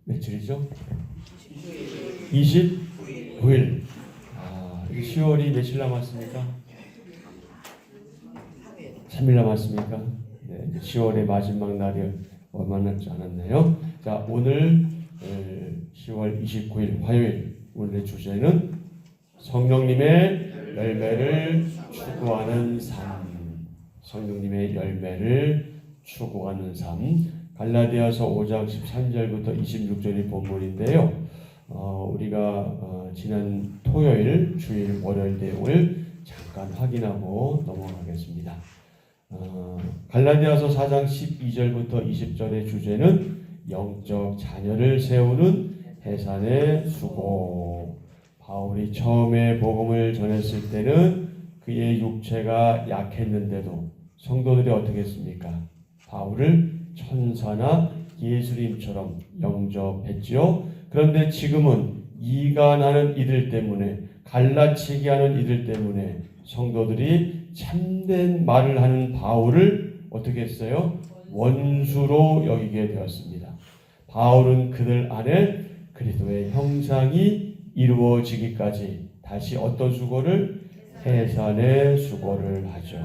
며칠이죠? 29일. 10월이 며칠 남았습니까? 3일 남았습니까? 네, 이제 10월의 마지막 날이 얼마 남지 않았네요. 자, 오늘 10월 29일 화요일, 오늘의 주제는 성령님의 열매를 추구하는 삶. 성령님의 열매를 추구하는 삶. 갈라디아서 5장 13절부터 26절이 본문인데요. 우리가 지난 토요일, 주일, 월요일 내용을 잠깐 확인하고 넘어가겠습니다. 갈라디아서 4장 12절부터 20절의 주제는 영적 자녀를 세우는 해산의 수고. 바울이 처음에 복음을 전했을 때는 그의 육체가 약했는데도 성도들이 어떻게 했습니까? 바울을 천사나 예수님처럼 영접했지요. 그런데 지금은 이간하는 이들 때문에, 갈라치기 하는 이들 때문에 성도들이 참된 말을 하는 바울을 어떻게 했어요? 원수로 여기게 되었습니다. 바울은 그들 안에 그리스도의 형상이 이루어지기까지 다시 어떤 수고를? 해산의 수고를 하죠.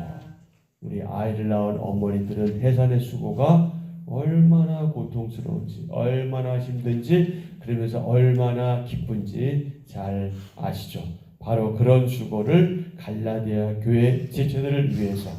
우리 아이를 낳은 어머니들은 해산의 수고가 얼마나 고통스러운지, 얼마나 힘든지, 그러면서 얼마나 기쁜지 잘 아시죠. 바로 그런 수고를 갈라디아 교회 지체들을 위해서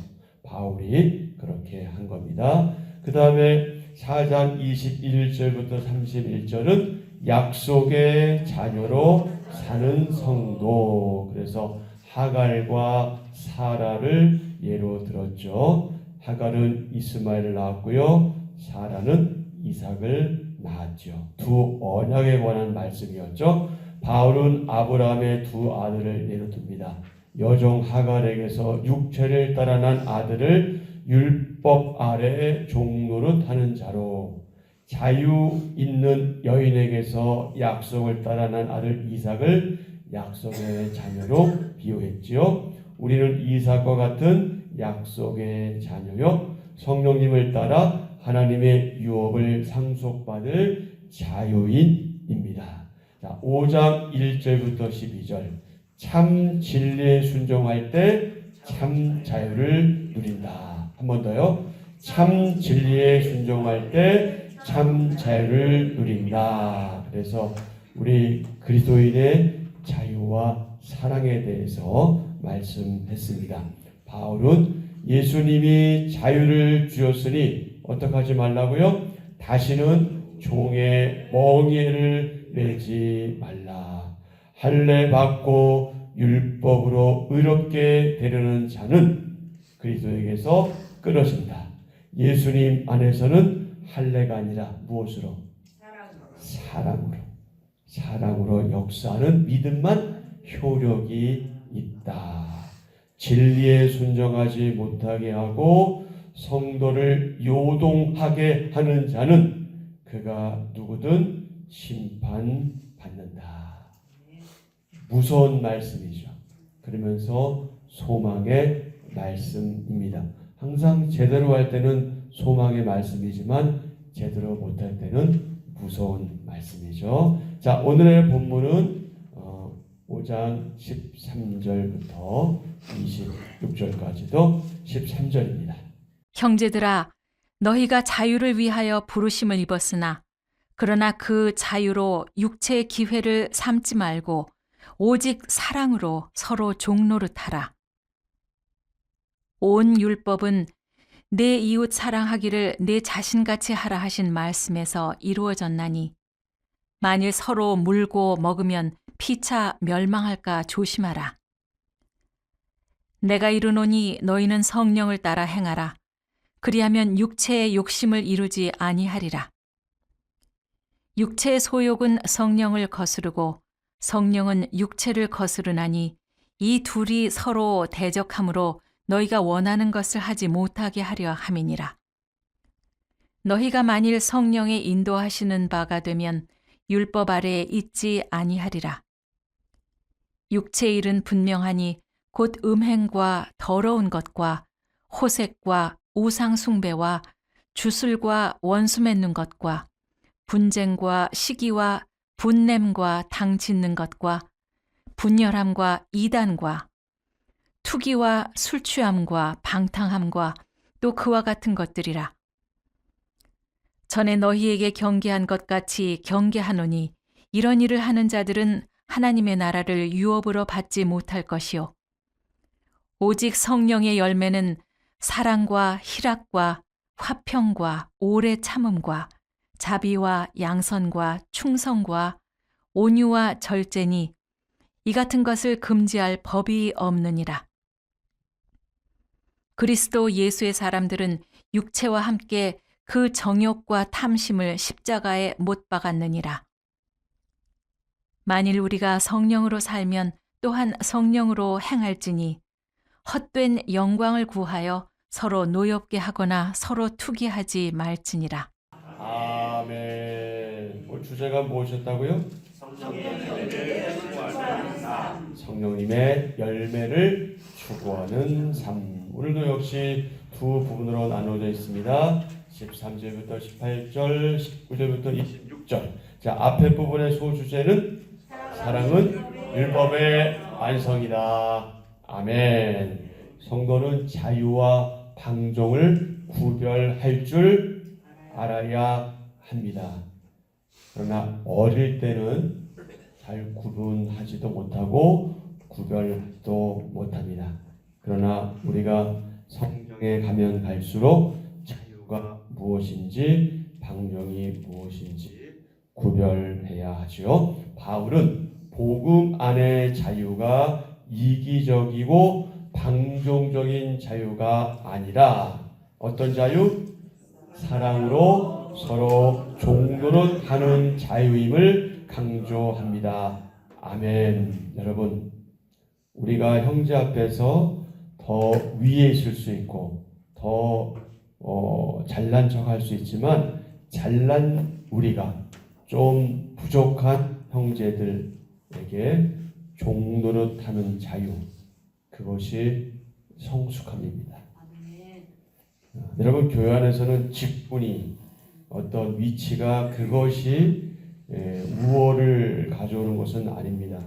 바울이 그렇게 한 겁니다. 그 다음에 4장 21절부터 31절은 약속의 자녀로 사는 성도. 그래서 하갈과 사라를 예로 들었죠. 하갈은 이스마엘을 낳았고요. 사라는 이삭을 낳았죠. 두 언약에 관한 말씀이었죠. 바울은 아브라함의 두 아들을 예로 듭니다. 여종 하갈에게서 육체를 따라 난 아들을 율법 아래에 종노릇하는 자로, 자유 있는 여인에게서 약속을 따라 난 아들 이삭을 약속의 자녀로 비유했지요. 우리는 이삭과 같은 약속의 자녀요, 성령님을 따라 하나님의 유업을 상속받을 자유인입니다. 자, 5장 1절부터 12절. 참 진리에 순종할 때 참 자유를 누린다. 한 번 더요. 참 진리에 순종할 때 참 자유를 누린다. 그래서 우리 그리스도인의 자유와 사랑에 대해서 말씀했습니다. 바울은 예수님이 자유를 주었으니 어떻게 하지 말라고요? 다시는 종의 멍에를 매지 말라. 할례 받고 율법으로 의롭게 되려는 자는 그리스도에게서 끊어진다. 예수님 안에서는 할례가 아니라 무엇으로? 사랑으로 역사하는 믿음만 효력이 있다. 진리에 순종하지 못하게 하고 성도를 요동하게 하는 자는 그가 누구든 심판받는다. 무서운 말씀이죠. 그러면서 소망의 말씀입니다. 항상 제대로 할 때는 소망의 말씀이지만 제대로 못할 때는 무서운 말씀이죠. 자, 오늘의 본문은 5장 13절부터 26절까지도 13절입니다. 형제들아, 너희가 자유를 위하여 부르심을 입었으나 그러나 그 자유로 육체의 기회를 삼지 말고 오직 사랑으로 서로 종노릇하라. 온 율법은 내 이웃 사랑하기를 내 자신같이 하라 하신 말씀에서 이루어졌나니 만일 서로 물고 먹으면 피차 멸망할까 조심하라. 내가 이르노니 너희는 성령을 따라 행하라. 그리하면 육체의 욕심을 이루지 아니하리라. 육체의 소욕은 성령을 거스르고 성령은 육체를 거스르나니 이 둘이 서로 대적하므로 너희가 원하는 것을 하지 못하게 하려 함이니라. 너희가 만일 성령의 인도하시는 바가 되면 율법 아래에 있지 아니하리라. 육체의 일은 분명하니 곧 음행과 더러운 것과 호색과 우상 숭배와 주술과 원수 맺는 것과 분쟁과 시기와 분냄과 당 짓는 것과 분열함과 이단과 투기와 술 취함과 방탕함과 또 그와 같은 것들이라. 전에 너희에게 경계한 것 같이 경계하노니 이런 일을 하는 자들은 하나님의 나라를 유업으로 받지 못할 것이요. 오직 성령의 열매는 사랑과 희락과 화평과 오래 참음과 자비와 양선과 충성과 온유와 절제니 이 같은 것을 금지할 법이 없느니라. 그리스도 예수의 사람들은 육체와 함께 그 정욕과 탐심을 십자가에 못 박았느니라. 만일 우리가 성령으로 살면 또한 성령으로 행할지니 헛된 영광을 구하여 서로 노엽게 하거나 서로 투기하지 말지니라. 아멘. 오늘 주제가 무엇이었다고요? 성령님의 열매를 추구하는 삶. 오늘도 역시 두 부분으로 나눠져 있습니다. 13절부터 18절, 19절부터 26절. 자, 앞에 부분의 소주제는 사랑은 율법의 완성이다. 아멘. 성도는 자유와 방종을 구별할 줄 알아야 합니다. 그러나 어릴 때는 잘 구분하지도 못하고 구별도 못합니다. 그러나 우리가 성경에 가면 갈수록 자유가 무엇인지 방종이 무엇인지 구별해야 하죠. 바울은 복음 안의 자유가 이기적이고 방종적인 자유가 아니라 어떤 자유? 사랑으로 서로 종노릇하는 자유임을 강조합니다. 아멘. 여러분, 우리가 형제 앞에서 더 위에 있을 수 있고 더 잘난 척할 수 있지만 잘난 우리가 좀 부족한 형제들에게 종노릇하는 자유, 그것이 성숙함입니다. 여러분, 교회 안에서는 직분이 어떤 위치가 그것이 우월을 가져오는 것은 아닙니다.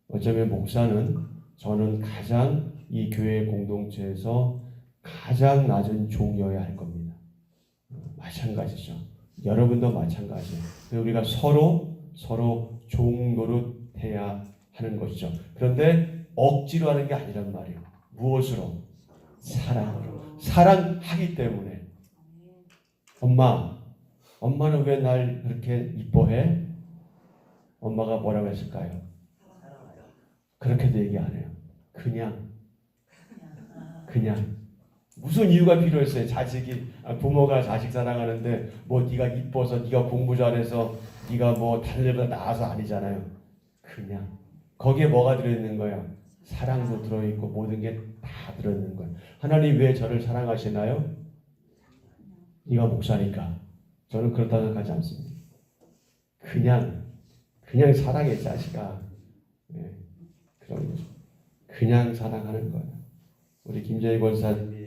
어쩌면 목사는 저는 가장 이 교회 공동체에서 가장 낮은 종이어야 할 겁니다. 마찬가지죠. 여러분도 마찬가지예요. 우리가 서로 종노릇해야 하는 것이죠. 그런데 억지로 하는 게 아니란 말이에요. 무엇으로? 사랑으로. 사랑하기 때문에. 엄마는 왜 날 그렇게 이뻐해? 엄마가 뭐라고 했을까요? 그렇게도 얘기 안 해요. 그냥 무슨 이유가 필요했어요? 부모가 자식 사랑하는데 뭐 네가 이뻐서, 네가 공부 잘해서, 네가 뭐 다른 애보다 나아서 아니잖아요. 그냥 거기에 뭐가 들어있는 거야? 사랑도 들어있고 모든 게 다 들어있는 거야. 하나님 왜 저를 사랑하시나요? 네가 목사니까. 저는 그렇다고 생각하지 않습니다. 그냥 사랑해, 자식아. 네, 그런 거죠. 그냥 사랑하는 거예요. 우리 김재희 권사님이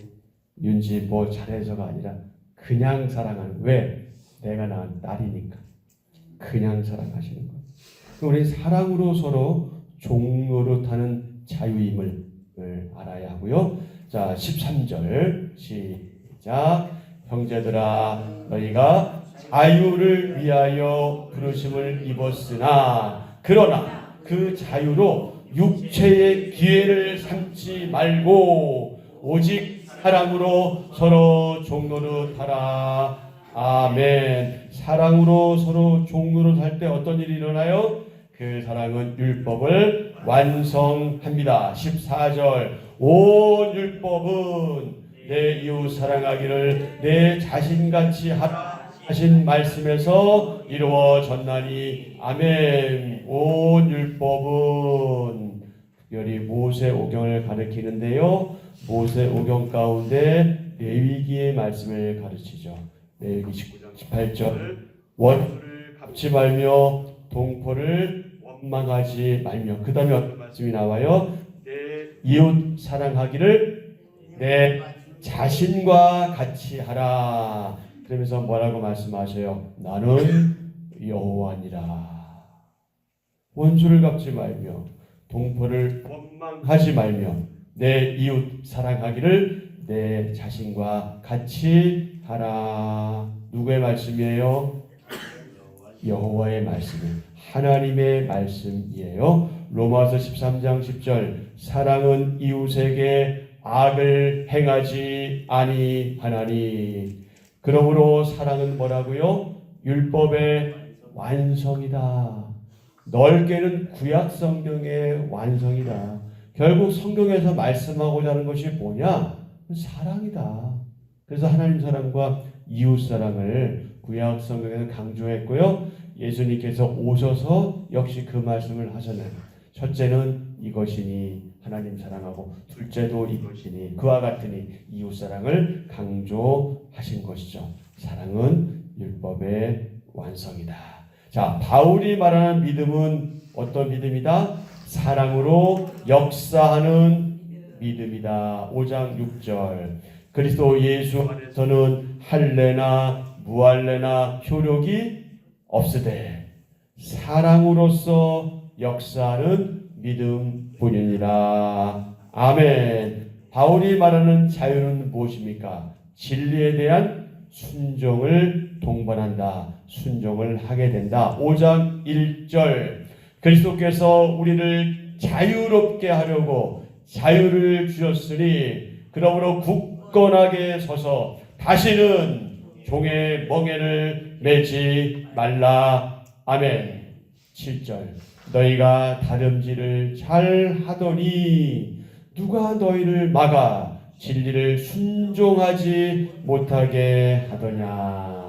윤지 뭐 잘해서가 아니라 그냥 사랑하는. 왜? 내가 낳은 딸이니까. 그냥 사랑하시는 거예요. 우리 사랑으로 서로 종노릇하는 자유임을 알아야 하고요. 자, 13절 시작. 형제들아, 너희가 자유를 위하여 부르심을 입었으나 그러나 그 자유로 육체의 기회를 삼지 말고 오직 사랑으로 서로 종노릇하라. 아멘. 사랑으로 서로 종노릇할 때 어떤 일이 일어나요? 그 사랑은 율법을 완성합니다. 14절. 온 율법은 내 이웃 사랑하기를 내 자신같이 하라 하신 말씀에서 이루어졌나니. 아멘. 온 율법은 특별히 모세오경을 가리키는데요. 모세오경 가운데 레위기의 말씀을 가르치죠. 레위기 19장 18절. 원수를 갚지 말며 동포를 원망하지 말며. 그 다음에 어떤 말씀이 나와요? 내 이웃 사랑하기를 내 자신과 같이 하라. 그러면서 뭐라고 말씀하셔요? 나는 여호와니라. 원수를 갚지 말며 동포를 원망하지 말며 내 이웃 사랑하기를 내 자신과 같이 하라. 누구의 말씀이에요? 여호와의 말씀이에요. 하나님의 말씀이에요. 로마서 13장 10절 사랑은 이웃에게 악을 행하지 아니하나니. 그러므로 사랑은 뭐라고요? 율법의 완성이다. 넓게는 구약 성경의 완성이다. 결국 성경에서 말씀하고자 하는 것이 뭐냐? 사랑이다. 그래서 하나님 사랑과 이웃 사랑을 구약 성경에서 강조했고요. 예수님께서 오셔서 역시 그 말씀을 하셨네요. 첫째는 이것이니 하나님 사랑하고 둘째도 이것이니 그와 같으니 이웃 사랑을 강조하신 것이죠. 사랑은 율법의 완성이다. 자, 바울이 말하는 믿음은 어떤 믿음이다? 사랑으로 역사하는 믿음이다. 5장 6절 그리스도 예수 안에서는 할례나 무할례나 효력이 없으되 사랑으로서 역사하는 믿음뿐이니라. 아멘. 바울이 말하는 자유는 무엇입니까? 진리에 대한 순종을 동반한다. 순종을 하게 된다. 5장 1절 그리스도께서 우리를 자유롭게 하려고 자유를 주셨으니 그러므로 굳건하게 서서 다시는 종의 멍에를 매지 말라. 아멘. 7절 너희가 다름질을 잘 하더니 누가 너희를 막아 진리를 순종하지 못하게 하더냐.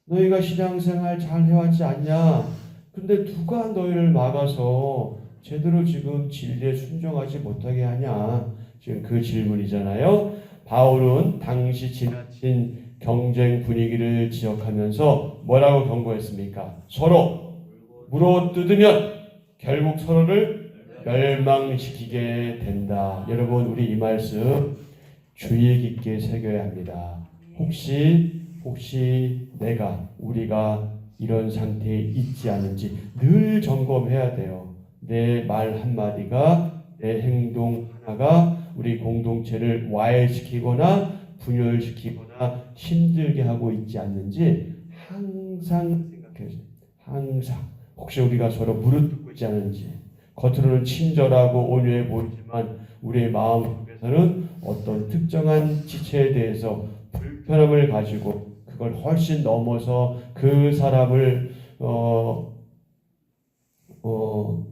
너희가 신앙생활 잘 해왔지 않냐? 근데 누가 너희를 막아서 제대로 지금 진리에 순종하지 못하게 하냐? 지금 그 질문이잖아요. 바울은 당시 지나친 경쟁 분위기를 지적하면서 뭐라고 경고했습니까? 서로 물어뜯으면 결국 서로를 멸망시키게 된다. 여러분, 우리 이 말씀 주의 깊게 새겨야 합니다. 혹시 우리가 이런 상태에 있지 않은지 늘 점검해야 돼요. 내 말 한마디가, 내 행동 하나가 우리 공동체를 와해시키거나 분열시키거나 힘들게 하고 있지 않는지 항상 생각해야 돼요. 항상. 혹시 우리가 서로 무릎 꿇지 않은지. 겉으로는 친절하고 온유해 보이지만 우리의 마음속에서는 어떤 특정한 지체에 대해서 불편함을 가지고 그걸 훨씬 넘어서 그 사람을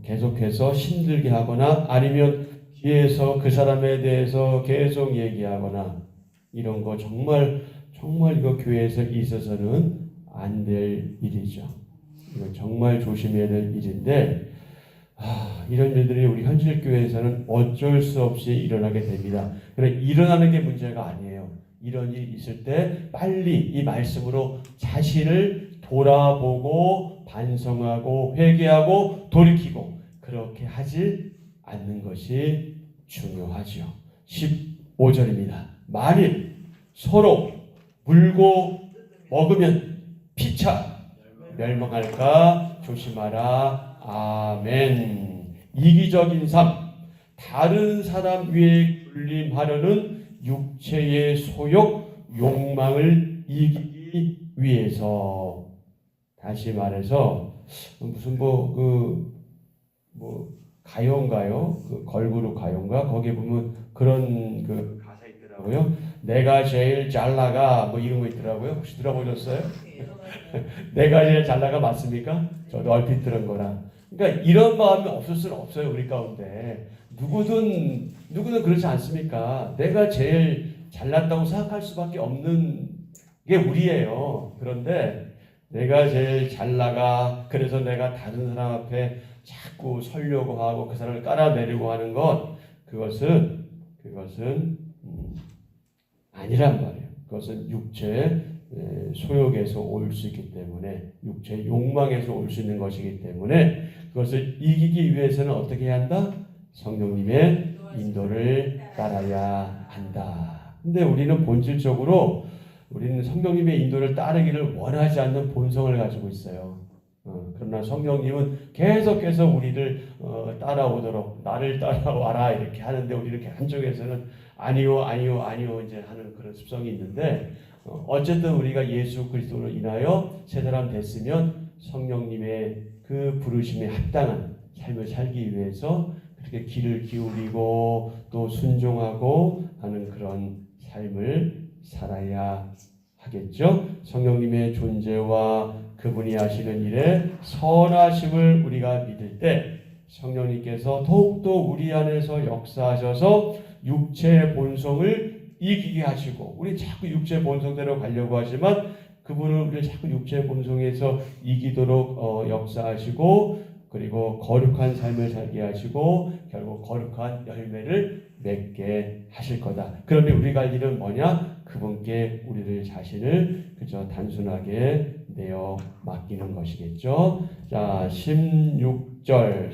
계속해서 힘들게 하거나 아니면 뒤에서 그 사람에 대해서 계속 얘기하거나 이런 거 정말 이거 교회에서 있어서는 안 될 일이죠. 이거 정말 조심해야 될 일인데 이런 일들이 우리 현실교회에서는 어쩔 수 없이 일어나게 됩니다. 그러나 일어나는 게 문제가 아니에요. 이런 일이 있을 때 빨리 이 말씀으로 자신을 돌아보고 반성하고 회개하고 돌이키고 그렇게 하지 않는 것이 중요하죠. 15절입니다. 만일 서로 물고 먹으면 피차 멸망할까 조심하라. 아멘. 이기적인 삶, 다른 사람 위에 군림하려는 육체의 소욕, 욕망을 이기기 위해서. 다시 말해서 무슨 가요인가요? 그 걸그룹 가요인가? 거기 보면 그런 그 가사 있더라고요. 내가 제일 잘 나가 이런 거 있더라고요. 혹시 들어보셨어요? 내가 제일 잘 나가 맞습니까? 저도 얼핏 들은 거라. 그러니까 이런 마음이 없을 수는 없어요. 우리 가운데 누구든 그렇지 않습니까? 내가 제일 잘났다고 생각할 수밖에 없는 게 우리예요. 그런데 내가 제일 잘 나가 그래서 내가 다른 사람 앞에 자꾸 서려고 하고 그 사람을 깔아내려고 하는 그것은 아니란 말이에요. 그것은 육체 소욕에서 올 수 있기 때문에 육체 욕망에서 올 수 있는 것이기 때문에 그것을 이기기 위해서는 어떻게 해야 한다? 성령님의 인도를 따라야 한다. 근데 우리는 본질적으로 우리는 성령님의 인도를 따르기를 원하지 않는 본성을 가지고 있어요. 그러나 성령님은 계속해서 우리를 따라오도록 나를 따라와라 이렇게 하는데 우리 이렇게 한쪽에서는 아니요 아니요 아니요 이제 하는 그런 습성이 있는데 어쨌든 우리가 예수 그리스도로 인하여 새 사람 됐으면 성령님의 그 부르심에 합당한 삶을 살기 위해서 그렇게 귀를 기울이고 또 순종하고 하는 그런 삶을 살아야 하겠죠. 성령님의 존재와 그분이 하시는 일에 선하심을 우리가 믿을 때 성령님께서 더욱더 우리 안에서 역사하셔서 육체의 본성을 이기게 하시고 우리 자꾸 육체의 본성대로 가려고 하지만 그분은 우리를 자꾸 육체의 본성에서 이기도록 역사하시고 그리고 거룩한 삶을 살게 하시고 결국 거룩한 열매를 맺게 하실 거다. 그런데 우리가 할 일은 뭐냐? 그분께 우리를 자신을 그저 단순하게 내어 맡기는 것이겠죠. 자, 16절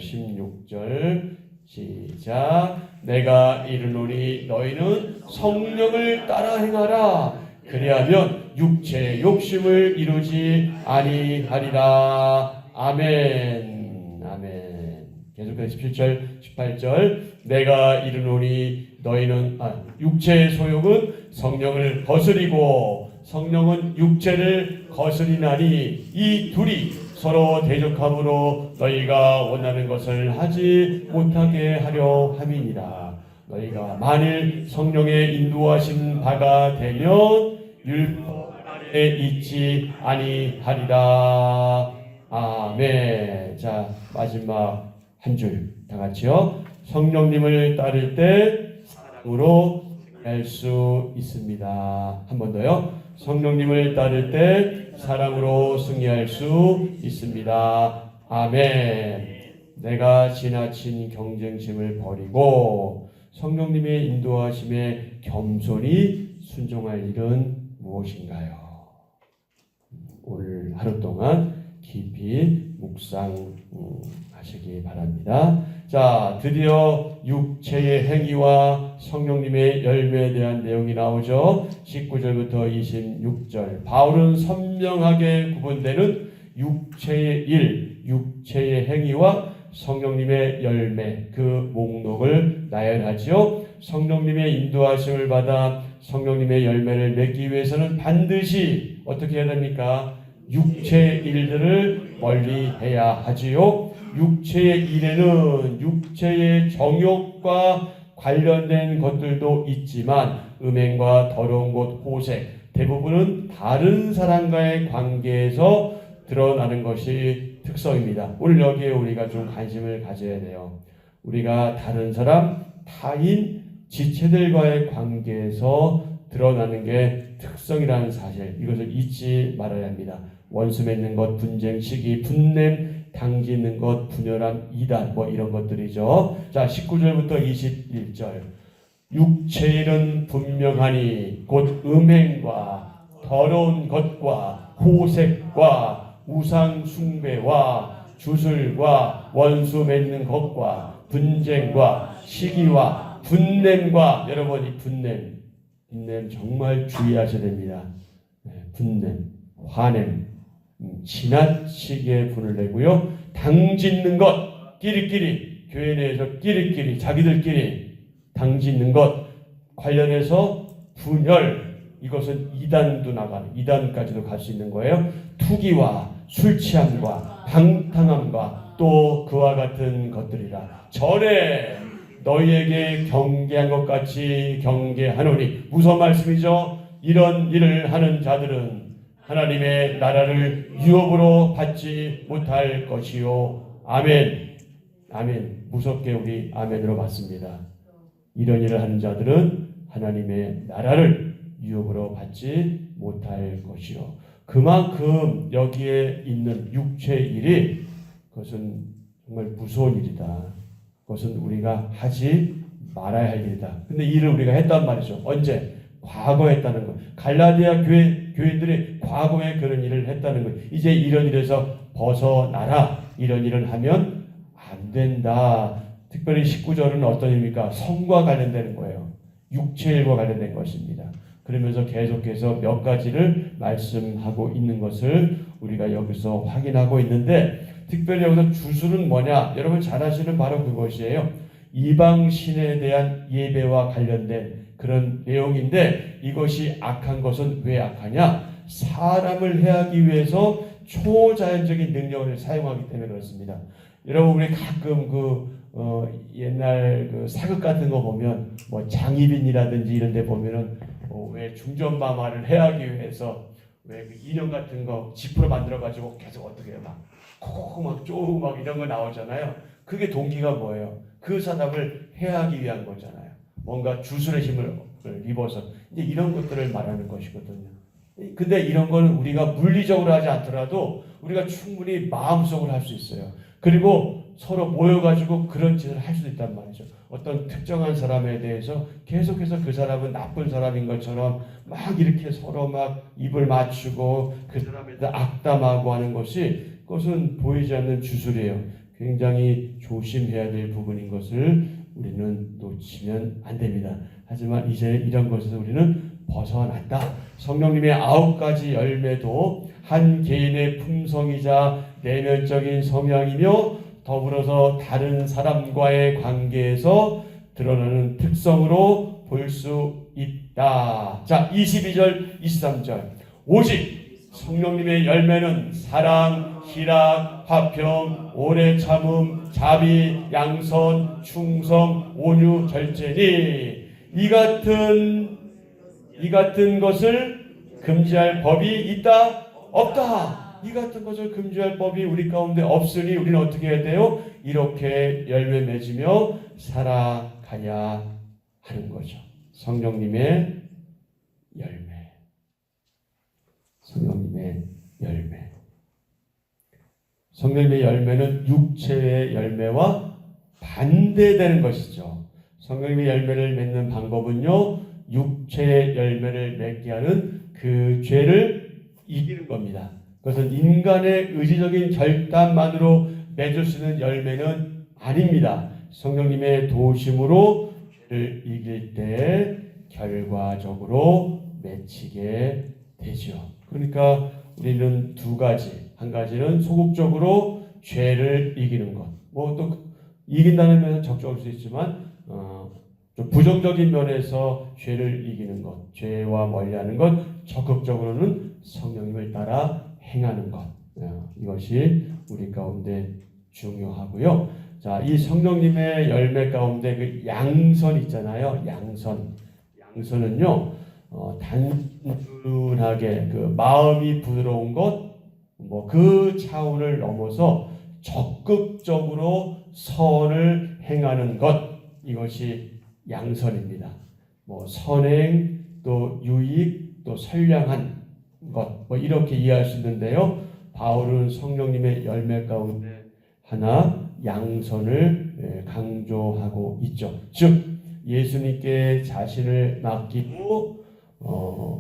시작. 내가 이르노니 너희는 성령을 따라 행하라. 그리하면 육체의 욕심을 이루지 아니하리라. 아멘. 아멘. 계속해서 17절, 18절. 내가 이르노니 너희는 육체의 소욕은 성령을 거스리고 성령은 육체를 거스리나니 이 둘이 서로 대적함으로 너희가 원하는 것을 하지 못하게 하려 함이니라. 너희가 만일 성령의 인도하신 바가 되면 율법 아래 있지 아니하리라. 아멘. 자, 마지막 한 줄 다 같이요. 성령님을 따를 때 사랑으로 할 수 있습니다. 한 번 더요. 성령님을 따를 때 사랑으로 승리할 수 있습니다. 아멘. 내가 지나친 경쟁심을 버리고 성령님의 인도하심에 겸손히 순종할 일은 무엇인가요? 오늘 하루 동안 깊이 묵상하시기 바랍니다. 자, 드디어 육체의 행위와 성령님의 열매에 대한 내용이 나오죠. 19절부터 26절. 바울은 선명하게 구분되는 육체의 일, 육체의 행위와 성령님의 열매, 그 목록을 나열하죠. 성령님의 인도하심을 받아 성령님의 열매를 맺기 위해서는 반드시 어떻게 해야 됩니까? 육체의 일들을 멀리 해야 하지요. 육체의 일에는 육체의 정욕과 관련된 것들도 있지만 음행과 더러운 것, 호색, 대부분은 다른 사람과의 관계에서 드러나는 것이 특성입니다. 오늘 여기에 우리가 좀 관심을 가져야 돼요. 우리가 다른 사람, 타인, 지체들과의 관계에서 드러나는 게 특성이라는 사실, 이것을 잊지 말아야 합니다. 원수 맺는 것, 분쟁, 시기, 분냄, 당짓는 것, 분열함, 이단, 이런 것들이죠. 자, 19절부터 21절. 육체일은 분명하니 곧 음행과 더러운 것과 호색과 우상 숭배와 주술과 원수 맺는 것과 분쟁과 시기와 분냄과, 여러분 이 분냄 정말 주의하셔야 됩니다. 분냄, 화냄, 지나치게 분을 내고요. 당짓는 것, 끼리끼리, 교회 내에서 끼리끼리, 자기들끼리 당짓는 것 관련해서 분열, 이것은 이단도 나가는, 이단까지도 갈 수 있는 거예요. 투기와 술 취함과 방탕함과 또 그와 같은 것들이라. 전에 너희에게 경계한 것 같이 경계하노니, 무슨 말씀이죠? 이런 일을 하는 자들은 하나님의 나라를 유업으로 받지 못할 것이요. 아멘. 아멘. 무섭게 우리 아멘으로 받습니다. 이런 일을 하는 자들은 하나님의 나라를 유업으로 받지 못할 것이요. 그만큼 여기에 있는 육체의 일이, 그것은 정말 무서운 일이다. 그것은 우리가 하지 말아야 할 일이다. 근데 이 일을 우리가 했단 말이죠. 언제? 과거에 했다는 것. 갈라디아 교인들이 과거에 그런 일을 했다는 것. 이제 이런 일에서 벗어나라. 이런 일을 하면 안 된다. 특별히 19절은 어떤 일입니까? 성과 관련되는 거예요. 육체일과 관련된 것입니다. 그러면서 계속해서 몇 가지를 말씀하고 있는 것을 우리가 여기서 확인하고 있는데, 특별히 여기서 주술은 뭐냐? 여러분 잘 아시는 바로 그것이에요. 이방 신에 대한 예배와 관련된 그런 내용인데, 이것이 악한 것은 왜 악하냐? 사람을 해하기 위해서 초자연적인 능력을 사용하기 때문에 그렇습니다. 여러분 우리 가끔 옛날 사극 같은 거 보면 뭐 장희빈이라든지 이런 데 보면은 왜 중전마마를 해하기 위해서 왜 그 인형 같은 거 지프로 만들어 가지고 계속 어떻게 해요? 막 콕콕 막 쪼우 막 이런 거 나오잖아요. 그게 동기가 뭐예요? 그 사람을 해하기 위한 거잖아요. 뭔가 주술의 힘을 입어서 이제 이런 것들을 말하는 것이거든요. 근데 이런 거는 우리가 물리적으로 하지 않더라도 우리가 충분히 마음속으로 할 수 있어요. 그리고 서로 모여가지고 그런 짓을 할 수도 있단 말이죠. 어떤 특정한 사람에 대해서 계속해서 그 사람은 나쁜 사람인 것처럼 막 이렇게 서로 막 입을 맞추고 그 사람에 대해 악담하고 하는 것이, 그것은 보이지 않는 주술이에요. 굉장히 조심해야 될 부분인 것을 우리는 놓치면 안 됩니다. 하지만 이제 이런 것에서 우리는 벗어났다. 성령님의 9가지 열매도 한 개인의 품성이자 내면적인 성향이며 더불어서 다른 사람과의 관계에서 드러나는 특성으로 볼 수 있다. 자, 22절, 23절. 오직 성령님의 열매는 사랑, 희락, 화평, 오래 참음, 자비, 양선, 충성, 온유, 절제니 이 같은 것을 금지할 법이 있다? 없다. 이 같은 것을 금지할 법이 우리 가운데 없으니 우리는 어떻게 해야 돼요? 이렇게 열매 맺으며 살아가야 하는 거죠. 성령님의 열매. 성령님의 열매. 성령님의 열매는 육체의 열매와 반대되는 것이죠. 성령님의 열매를 맺는 방법은요, 육체의 열매를 맺게 하는 그 죄를 이기는 겁니다. 그것은 인간의 의지적인 결단만으로 맺을 수 있는 열매는 아닙니다. 성령님의 도우심으로 죄를 이길 때 결과적으로 맺히게 되죠. 그러니까 우리는 두 가지, 한 가지는 소극적으로 죄를 이기는 것, 뭐 또 이긴다는 면에서 적절할 수 있지만 좀 부정적인 면에서 죄를 이기는 것, 죄와 멀리하는 것, 적극적으로는 성령님을 따라 행하는 것, 이것이 우리 가운데 중요하고요. 자, 이 성령님의 열매 가운데 그 양선 있잖아요. 양선은요, 단순하게 그 마음이 부드러운 것, 뭐 그 차원을 넘어서 적극적으로 선을 행하는 것, 이것이 양선입니다. 뭐 선행, 또 유익, 또 선량한 것, 뭐 이렇게 이해할 수 있는데요. 바울은 성령님의 열매 가운데 하나 양선을 강조하고 있죠. 즉 예수님께 자신을 맡기고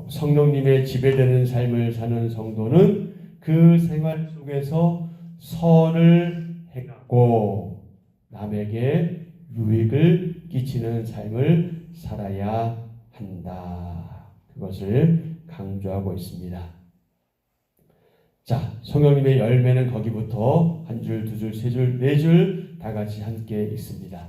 성령님의 지배되는 삶을 사는 성도는 그 생활 속에서 선을 행하고 남에게 유익을 끼치는 삶을 살아야 한다. 그것을 강조하고 있습니다. 자, 성령님의 열매는 거기부터 한 줄, 두 줄, 세 줄, 네 줄 다 같이 함께 있습니다.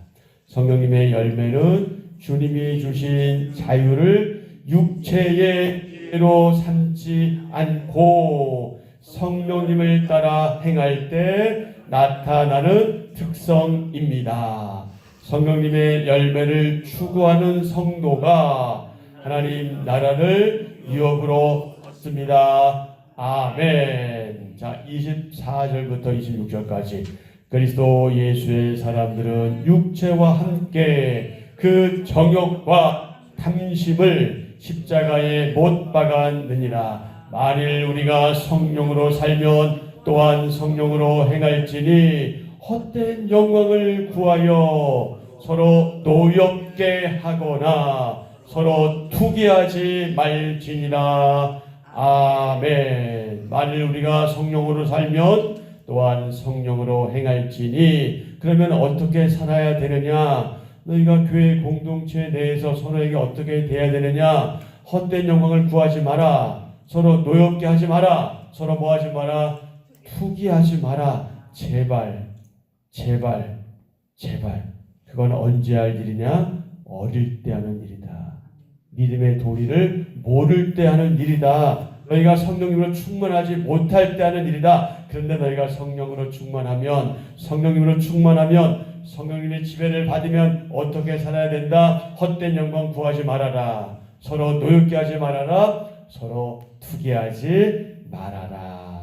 성령님의 열매는 주님이 주신 자유를 육체의 죄로 삼지 않고 성령님을 따라 행할 때 나타나는 특성입니다. 성령님의 열매를 추구하는 성도가 하나님 나라를 유업으로 얻습니다. 아멘. 자, 24절부터 26절까지. 그리스도 예수의 사람들은 육체와 함께 그 정욕과 탐심을 십자가에 못 박았느니라. 만일 우리가 성령으로 살면 또한 성령으로 행할지니 헛된 영광을 구하여 서로 노엽게 하거나 서로 투기하지 말지니라. 아멘. 만일 우리가 성령으로 살면 또한 성령으로 행할지니, 그러면 어떻게 살아야 되느냐? 너희가 교회 공동체 내에서 서로에게 어떻게 대해야 되느냐? 헛된 영광을 구하지 마라. 서로 노엽게 하지 마라. 서로 뭐 하지 마라. 투기하지 마라. 제발, 제발, 제발. 그건 언제 할 일이냐? 어릴 때 하는 일이다. 믿음의 도리를 모를 때 하는 일이다. 너희가 성령님으로 충만하지 못할 때 하는 일이다. 그런데 너희가 성령으로 충만하면, 성령님의 지배를 받으면 어떻게 살아야 된다? 헛된 영광 구하지 말아라. 서로 노엽게 하지 말아라. 서로 투기하지 말아라.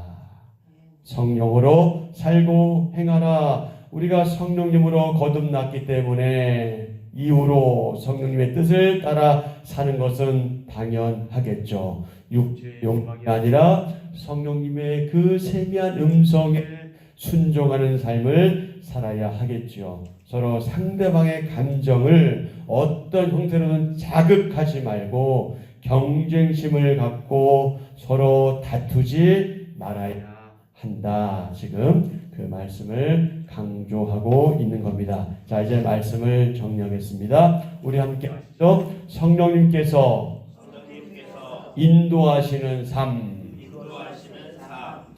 성령으로 살고 행하라. 우리가 성령님으로 거듭났기 때문에 이후로 성령님의 뜻을 따라 사는 것은 당연하겠죠. 육체의 욕망이 아니라 성령님의 그 세미한 음성에 순종하는 삶을 살아야 하겠죠. 서로 상대방의 감정을 어떤 형태로든 자극하지 말고 경쟁심을 갖고 서로 다투지 말아야 한다. 지금 그 말씀을 강조하고 있는 겁니다. 자, 이제 말씀을 정리하겠습니다. 우리 함께 하시죠. 성령님께서 인도하시는 삶.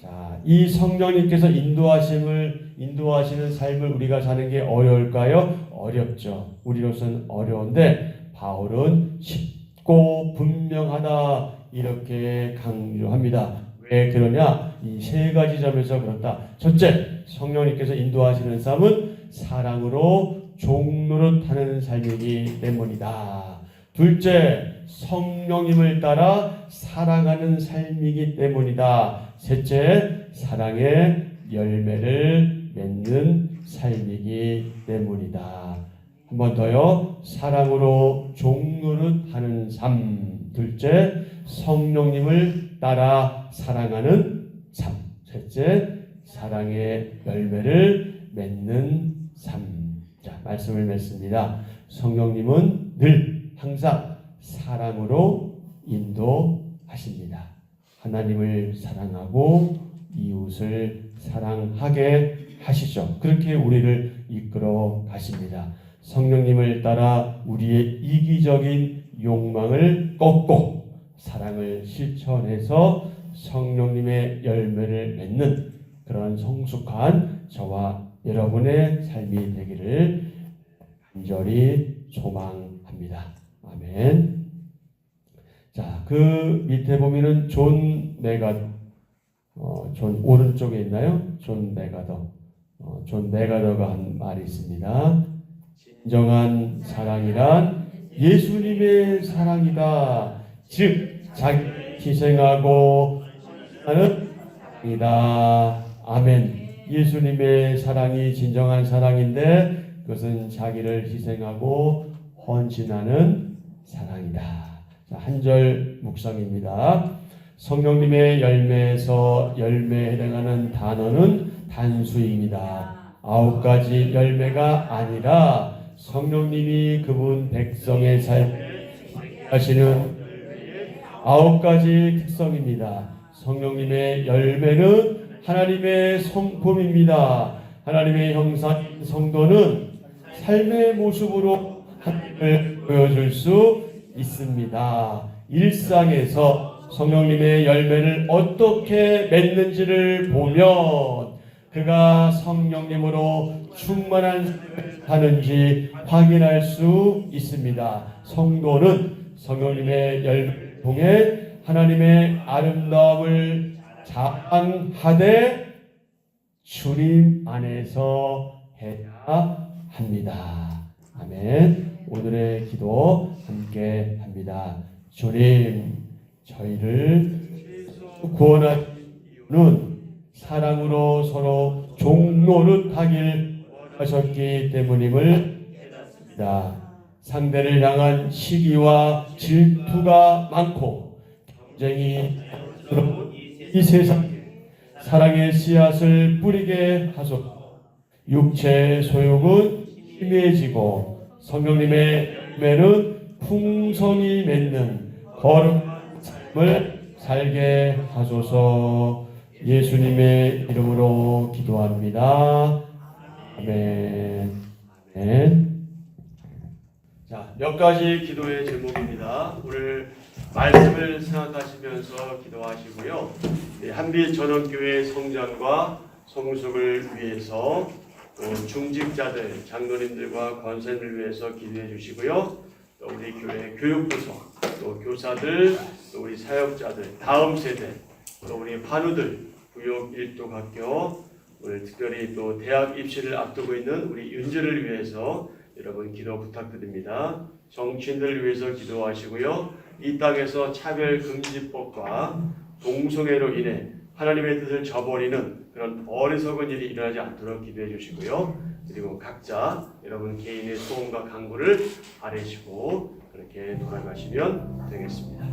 자, 이 성령님께서 인도하시는 삶을 우리가 사는 게 어려울까요? 어렵죠. 우리로서는 어려운데 바울은 쉽고 분명하다 이렇게 강조합니다. 왜 그러냐? 이 세 가지 점에서 그렇다. 첫째, 성령님께서 인도하시는 삶은 사랑으로 종노릇하는 삶이기 때문이다. 둘째, 성령님을 따라 사랑하는 삶이기 때문이다. 셋째, 사랑의 열매를 맺는 삶이기 때문이다. 한 번 더요. 사랑으로 종노릇하는 삶. 둘째, 성령님을 따라 사랑하는 삶. 셋째, 사랑의 열매를 맺는 삶. 자, 말씀을 맺습니다. 성령님은 늘 항상 사랑으로 인도하십니다. 하나님을 사랑하고 이웃을 사랑하게 하시죠. 그렇게 우리를 이끌어 가십니다. 성령님을 따라 우리의 이기적인 욕망을 꺾고 사랑을 실천해서 성령님의 열매를 맺는 그런 성숙한 저와 여러분의 삶이 되기를 간절히 소망합니다. 아멘. 자, 그 밑에 보면은 존 오른쪽에 있나요? 존 메가더가 한 말이 있습니다. 진정한 사랑이란 예수님의 사랑이다. 즉 자기 희생하고 하는 사랑이다. 아멘. 예수님의 사랑이 진정한 사랑인데 그것은 자기를 희생하고 헌신하는 사랑이다. 자, 한 절 묵상입니다. 성령님의 열매에서 열매에 해당하는 단어는 단수입니다. 9가지 열매가 아니라 성령님이 그분 백성의 삶을 하시는 9가지 특성입니다. 성령님의 열매는 하나님의 성품입니다. 하나님의 형상 성도는 삶의 모습으로 하나님을 보여줄 수 있습니다. 일상에서 성령님의 열매를 어떻게 맺는지를 보면 그가 성령님으로 충만한 삶을 사는지 확인할 수 있습니다. 성도는 성령님의 열매를 통해 하나님의 아름다움을 자랑하되 주님 안에서 해야 합니다. 아멘. 오늘의 기도 함께 합니다. 주님, 저희를 구원하신 이유는 사랑으로 서로 종노릇하길 하셨기 때문임을 깨닫습니다. 상대를 향한 시기와 질투가 많고 경쟁이 이 세상에 사랑의 씨앗을 뿌리게 하소서. 육체의 소욕은 희미해지고 성령님의 열매는 풍성이 맺는 거룩한 삶을 살게 하소서. 예수님의 이름으로 기도합니다. 아멘. 아멘. 자, 몇 가지 기도의 제목입니다. 오늘 말씀을 생각하시면서 기도하시고요. 한빛 전원교회 성장과 성숙을 위해서 또 중직자들, 장로님들과 권사님을 위해서 기도해 주시고요. 또 우리 교회 교육부서, 또 교사들, 또 우리 사역자들, 다음 세대, 또 우리 판우들, 구역 1도 학교, 오늘 특별히 또 대학 입시를 앞두고 있는 우리 윤지를 위해서 여러분 기도 부탁드립니다. 정치인들을 위해서 기도하시고요. 이 땅에서 차별금지법과 동성애로 인해 하나님의 뜻을 저버리는 그런 어리석은 일이 일어나지 않도록 기도해 주시고요. 그리고 각자 여러분 개인의 소원과 간구를 아뢰시고 그렇게 돌아가시면 되겠습니다.